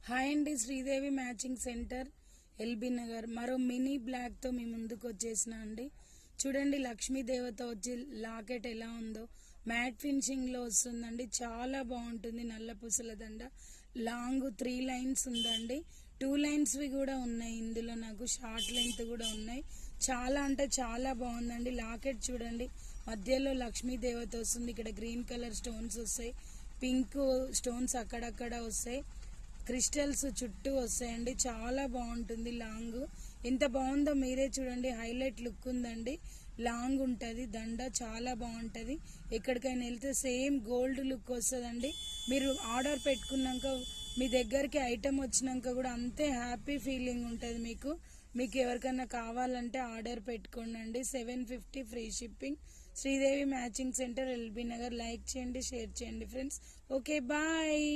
Hi అండి, Sridevi matching centre LB Nagar మరో mini black తో మీ ముందుకు వచ్చేసిన అండి. చూడండి లక్ష్మీదేవత వచ్చి లాకెట్ ఎలా ఉందో మ్యాట్ ఫినిషింగ్ లో వస్తుందండి. చాలా బాగుంటుంది. నల్ల పూసల దండ లాంగ్ 3 లైన్స్ ఉందండి. 2 లైన్స్ వి కూడా ఉన్నాయి. ఇందులో నాకు షార్ట్ లెంత్ కూడా ఉన్నాయి. చాలా అంటే చాలా బాగుందండి. లాకెట్ చూడండి, మధ్యలో లక్ష్మీదేవత వస్తుంది. ఇక్కడ గ్రీన్ కలర్ స్టోన్స్ వస్తాయి, పింక్ స్టోన్స్ అక్కడక్కడ వస్తాయి, క్రిస్టల్స్ చుట్టూ వస్తాయండి. చాలా బాగుంటుంది. లాంగ్ ఎంత బాగుందో మీరే చూడండి. హైలైట్ లుక్ ఉందండి. లాంగ్ ఉంటుంది దండ, చాలా బాగుంటుంది. ఎక్కడికైనా వెళ్తే సేమ్ గోల్డ్ లుక్ వస్తుందండి. మీరు ఆర్డర్ పెట్టుకున్నాక మీ దగ్గరికి ఐటమ్ వచ్చినాక కూడా అంతే హ్యాపీ ఫీలింగ్ ఉంటుంది. మీకు ఎవరికైనా కావాలంటే ఆర్డర్ పెట్టుకోండి. 750 free shipping. Sridevi matching centre LB Nagar. Like చేయండి, షేర్ చేయండి ఫ్రెండ్స్. Okay, bye.